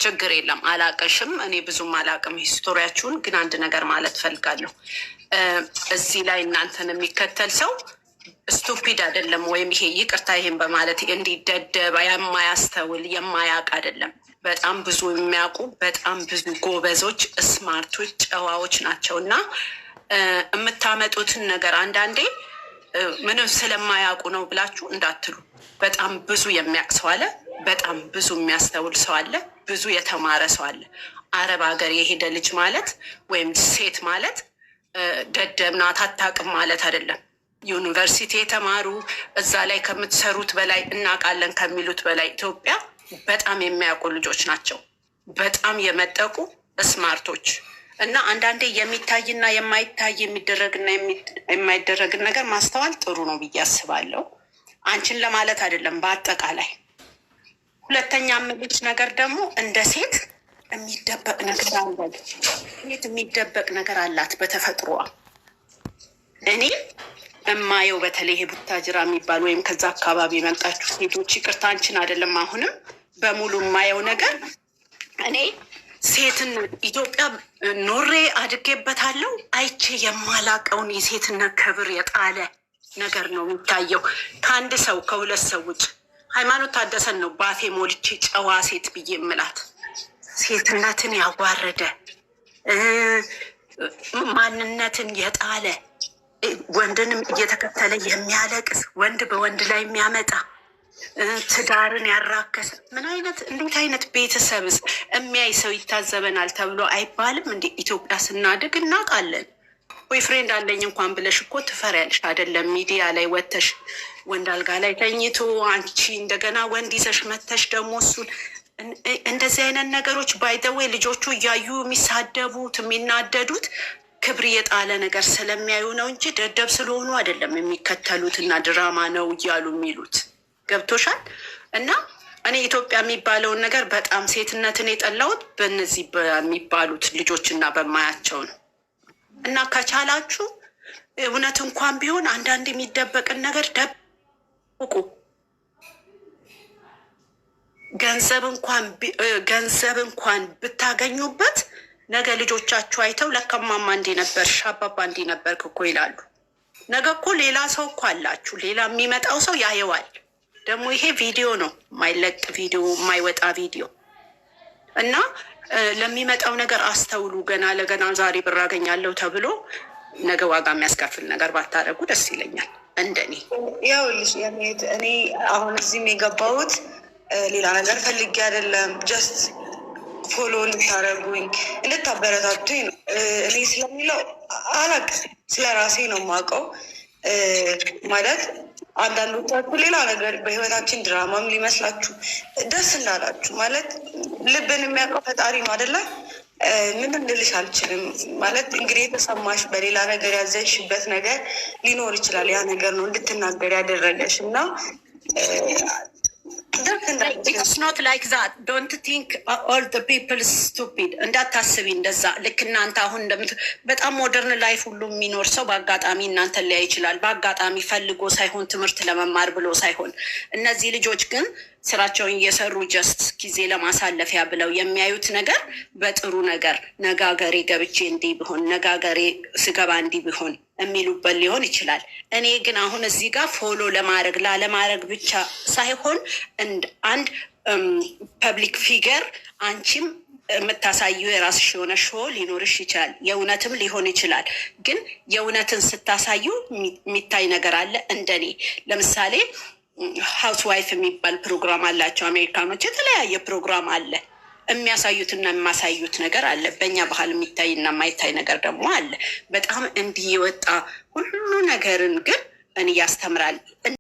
ችግር የለም አላቀሽም። እኔ ብዙም አላቅም ሂስቶሪያችሁን። ግን አንድ ነገር ማለት ፈልጋለሁ። እዚህ ላይ እናንተን የሚከተል ሰው ስቱፒድ አይደለም፣ ወይም ይሄ ይቅርታ ይሄን በማለት እንዲደደብ የማያስተውል የማያውቅ አይደለም። በጣም ብዙ የሚያውቁ በጣም ብዙ ጎበዞች፣ ስማርቶች፣ ጨዋዎች ናቸው። እና የምታመጡትን ነገር አንዳንዴ ምንም ስለማያውቁ ነው ብላችሁ እንዳትሉ። በጣም ብዙ የሚያውቅ ሰው አለ። በጣም ብዙ የሚያስተውል ሰው አለ። ብዙ የተማረ ሰው አለ። አረብ ሀገር የሄደ ልጅ ማለት ወይም ሴት ማለት ደደብ ናት አታውቅም ማለት አይደለም። ዩኒቨርሲቲ የተማሩ እዛ ላይ ከምትሰሩት በላይ እናውቃለን ከሚሉት በላይ ኢትዮጵያ በጣም የሚያውቁ ልጆች ናቸው። በጣም የመጠቁ ስማርቶች እና አንዳንዴ የሚታይና የማይታይ የሚደረግና የማይደረግን ነገር ማስተዋል ጥሩ ነው ብዬ አስባለሁ። አንቺን ለማለት አይደለም በአጠቃላይ። ሁለተኛ የምልሽ ነገር ደግሞ እንደ ሴት የሚደበቅ ነገር አለ። ሴት የሚደበቅ ነገር አላት በተፈጥሮዋ። እኔ እማየው በተለይ ቡታጅራ የሚባል ወይም ከዛ አካባቢ የመጣችሁ ሴቶች ይቅርታ አንቺን አይደለም አሁንም በሙሉ የማየው ነገር እኔ ሴትን ኢትዮጵያ ኖሬ አድጌበታለሁ። አይቼ የማላቀውን የሴትነት ክብር የጣለ ነገር ነው የሚታየው ከአንድ ሰው ከሁለት ሰው ውጭ። ሃይማኖት ታደሰን ነው ባፌ ሞልቼ ጨዋ ሴት ብዬ የምላት። ሴትነትን ያዋረደ ማንነትን የጣለ ወንድንም እየተከተለ የሚያለቅስ ወንድ በወንድ ላይ የሚያመጣ ትዳርን ያራከሰ ምን አይነት እንዴት አይነት ቤተሰብስ የሚያይ ሰው ይታዘበናል ተብሎ አይባልም እንዴ? ኢትዮጵያ ስናድግ እናውቃለን። ቦይፍሬንድ አለኝ እንኳን ብለሽ እኮ ትፈሪያለሽ አይደለም? ሚዲያ ላይ ወተሽ ወንድ አልጋ ላይ ተኝቶ አንቺ እንደገና ወንድ ይዘሽ መተሽ ደግሞ እሱን እንደዚህ አይነት ነገሮች ባይደወይ ልጆቹ እያዩ የሚሳደቡት የሚናደዱት ክብር የጣለ ነገር ስለሚያዩ ነው እንጂ ደደብ ስለሆኑ አይደለም የሚከተሉት እና ድራማ ነው እያሉ የሚሉት። ገብቶሻል? እና እኔ ኢትዮጵያ የሚባለውን ነገር በጣም ሴትነትን የጠላሁት በእነዚህ በሚባሉት ልጆች እና በማያቸው ነው። እና ከቻላችሁ እውነት እንኳን ቢሆን አንዳንድ የሚደበቅን ነገር ደብቁ። ገንዘብ እንኳን ብታገኙበት ነገ ልጆቻችሁ አይተው ለከማማ እንዲህ ነበርሽ አባባ እንዲህ ነበርክ እኮ ይላሉ። ነገ እኮ ሌላ ሰው እኮ አላችሁ። ሌላ የሚመጣው ሰው ያየዋል። ደግሞ ይሄ ቪዲዮ ነው፣ የማይለቅ ቪዲዮ፣ የማይወጣ ቪዲዮ እና ለሚመጣው ነገር አስተውሉ። ገና ለገና ዛሬ ብር አገኛለሁ ተብሎ ነገ ዋጋ የሚያስከፍል ነገር ባታደርጉ ደስ ይለኛል። እንደኔ ያው እኔ አሁን እዚህም የገባሁት ሌላ ነገር ፈልጌ አይደለም። ጀስት ፎሎ እንድታደርጉኝ እንድታበረታቱኝ ነው። እኔ ስለሚለው አላውቅም፣ ስለ ራሴ ነው የማውቀው። ማለት አንዳንዶቻችሁ ሌላ ነገር በህይወታችን ድራማም ሊመስላችሁ ደስ እንዳላችሁ፣ ማለት ልብን የሚያውቀው ፈጣሪ ነው አይደለ? ምንም ልልሽ አልችልም። ማለት እንግዲህ የተሰማሽ በሌላ ነገር ያዘንሽበት ነገር ሊኖር ይችላል። ያ ነገር ነው እንድትናገር ያደረገሽ እና It's not like that. Don't think all the people stupid. እንዳታስቢ እንደዛ። ልክ እናንተ አሁን በጣም ሞደርን ላይፍ ሁሉ የሚኖር ሰው በአጋጣሚ እናንተ ሊያይ ይችላል። በአጋጣሚ ፈልጎ ሳይሆን ትምህርት ለመማር ብሎ ሳይሆን። እነዚህ ልጆች ግን ስራቸውን እየሰሩ ጀስት ጊዜ ለማሳለፊያ ብለው የሚያዩት ነገር በጥሩ ነገር ነጋገሬ ገብቼ እንዲህ ቢሆን ነጋገሬ ስገባ እንዲህ ቢሆን የሚሉበት ሊሆን ይችላል። እኔ ግን አሁን እዚህ ጋር ፎሎ ለማድረግ ላለማድረግ ብቻ ሳይሆን አንድ ፐብሊክ ፊገር አንቺም የምታሳየው የራስሽ የሆነ ሾው ሊኖርሽ ይችላል። የእውነትም ሊሆን ይችላል። ግን የእውነትን ስታሳዩ የሚታይ ነገር አለ። እንደኔ ለምሳሌ ሀውስ ዋይፍ የሚባል ፕሮግራም አላቸው አሜሪካኖች። የተለያየ ፕሮግራም አለ። የሚያሳዩትና የማሳዩት ነገር አለ። በእኛ ባህል የሚታይና የማይታይ ነገር ደግሞ አለ። በጣም እንዲህ የወጣ ሁሉ ነገርን ግን እኔ ያስተምራል።